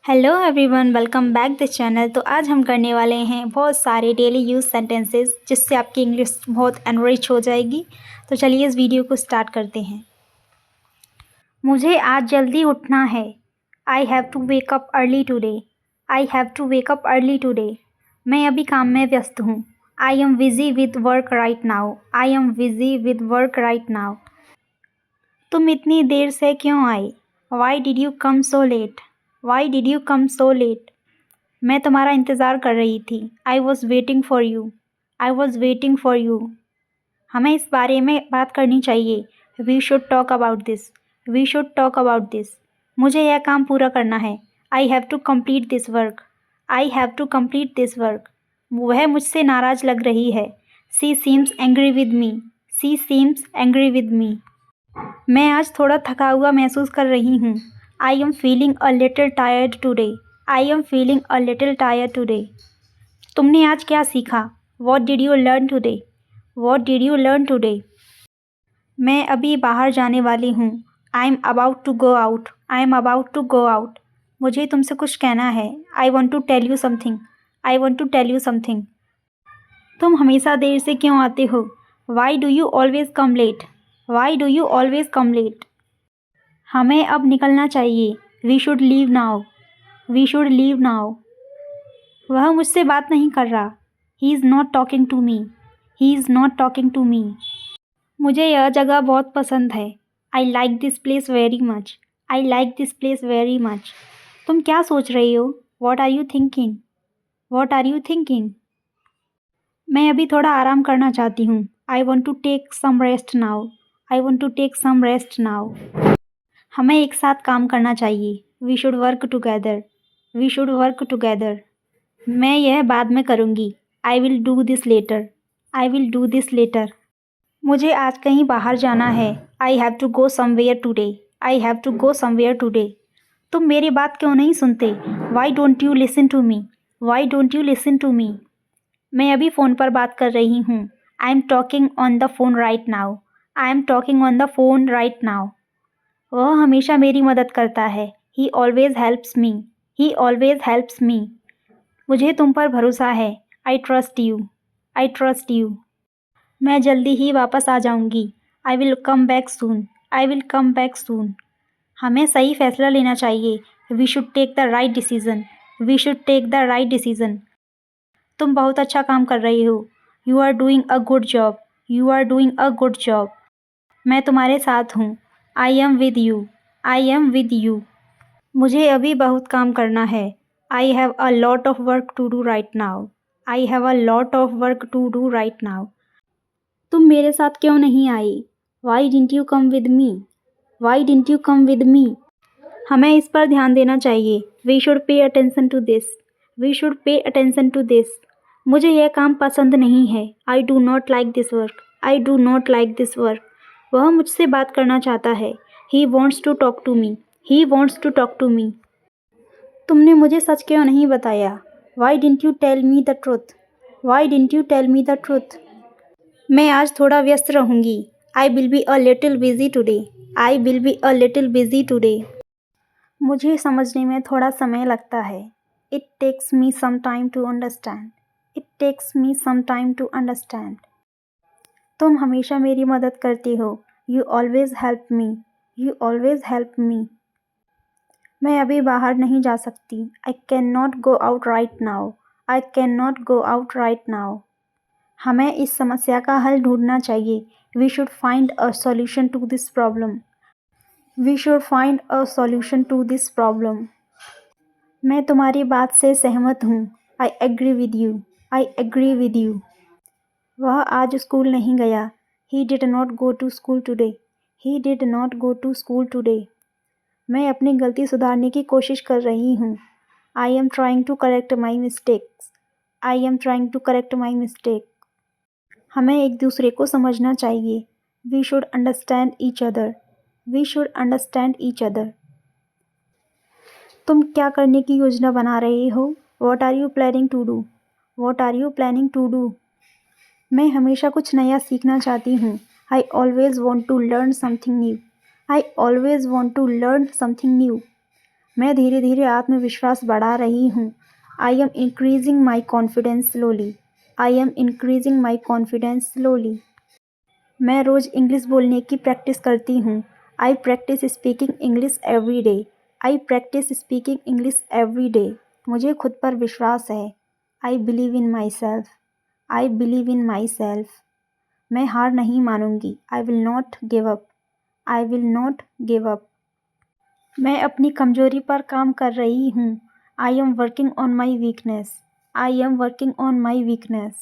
Hello everyone, welcome back the channel. तो आज हम करने वाले हैं बहुत सारे डेली यूज़ सेंटेंसेस जिससे आपकी इंग्लिश बहुत एनरिच हो जाएगी। तो चलिए इस वीडियो को स्टार्ट करते हैं। मुझे आज जल्दी उठना है। I have to wake up early today. I have to wake up early today. मैं अभी काम में व्यस्त हूँ। I am busy with work right now. I am busy with work right now. तुम इतनी देर से क्यों आई? Why did you come so late? Why did you come so late? मैं तुम्हारा इंतज़ार कर रही थी। I was waiting for you. I was waiting for you. हमें इस बारे में बात करनी चाहिए। We should talk about this. We should talk about this. मुझे यह काम पूरा करना है। I have to complete this work. I have to complete this work. वह मुझसे नाराज़ लग रही है। She seems angry with me. She seems angry with me. मैं आज थोड़ा थका हुआ महसूस कर रही हूँ। I am feeling a little tired today. I am feeling a little tired today. तुमने आज क्या सीखा? What did you learn today? What did you learn today? मैं अभी बाहर जाने वाली हूँ। I am about to go out. I am about to go out. मुझे तुमसे कुछ कहना है। I want to tell you something. I want to tell you something. तुम हमेशा देर से क्यों आते हो? Why do you always come late? Why do you always come late? हमें अब निकलना चाहिए। We should leave now. We should leave now. वह मुझसे बात नहीं कर रहा। He is not talking to me. He is not talking to me. मुझे यह जगह बहुत पसंद है। I like this place very much. I like this place very much. तुम क्या सोच रही हो? What are you thinking? What are you thinking? मैं अभी थोड़ा आराम करना चाहती हूँ। I want to take some rest now. I want to take some rest now. हमें एक साथ काम करना चाहिए। We should work together. We should work together. मैं यह बाद में करूँगी। I will do this later. I will do this later. मुझे आज कहीं बाहर जाना है। I have to go somewhere today. I have to go somewhere today. तुम मेरी बात क्यों नहीं सुनते? Y don't you listen to me? Why don't you listen to me? मैं अभी फ़ोन पर बात कर रही हूँ। I am talking on the phone right now. I am talking on the phone right now. वह हमेशा मेरी मदद करता है। He always helps me. He always helps me. मुझे तुम पर भरोसा है। I trust you. I trust you. मैं जल्दी ही वापस आ जाऊंगी। I will come back soon. I will come back soon. हमें सही फैसला लेना चाहिए। We should take the right decision. We should take the right decision. तुम बहुत अच्छा काम कर रही हो। You are doing a good job. You are doing a good job. मैं तुम्हारे साथ हूँ। I am with you. I am with you. मुझे अभी बहुत काम करना है। I have a lot of work to do right now. I have a lot of work to do right now. तुम मेरे साथ क्यों नहीं आई? Why didn't you come with me? Why didn't you come with me? हमें इस पर ध्यान देना चाहिए। We should pay attention to this. We should pay attention to this. मुझे यह काम पसंद नहीं है। I do not like this work. I do not like this work. वह मुझसे बात करना चाहता है। ही wants to talk to me. He wants to talk to me. तुमने मुझे सच क्यों नहीं बताया? Why didn't you tell me the truth? Why didn't you tell me the truth? मैं आज थोड़ा व्यस्त रहूँगी। I will be a little busy today. I will be a little busy today. मुझे समझने में थोड़ा समय लगता है। It takes me some time to understand. It takes me some time to understand. तुम हमेशा मेरी मदद करती हो। You always help me. You always help me. मैं अभी बाहर नहीं जा सकती। I can not go out right now. I can not go out right now. हमें इस समस्या का हल ढूंढना चाहिए। We should find a solution to this problem. We should find a solution to this problem. मैं तुम्हारी बात से सहमत हूँ। I agree with you. I agree with you. वह आज स्कूल नहीं गया। He did not go to school today. He did not go to school today. मैं अपनी गलती सुधारने की कोशिश कर रही हूँ। I am trying to correct my mistakes. I am trying to correct my mistake. हमें एक दूसरे को समझना चाहिए। We should understand each other. We should understand each other. तुम क्या करने की योजना बना रहे हो? What are you planning to do? What are you planning to do? मैं हमेशा कुछ नया सीखना चाहती हूँ। I always want to learn something new. I always want to learn something new. मैं धीरे धीरे आत्मविश्वास बढ़ा रही हूँ। I am increasing my confidence slowly. I am increasing my confidence slowly. मैं रोज़ इंग्लिश बोलने की प्रैक्टिस करती हूँ। I practise speaking English every day. I practise speaking English every day. मुझे खुद पर विश्वास है। I believe in myself. I believe in myself. मैं हार नहीं मानूंगी। I will not give up. I will not give up. मैं अपनी कमजोरी पर काम कर रही हूँ। I am working on my weakness. I am working on my weakness.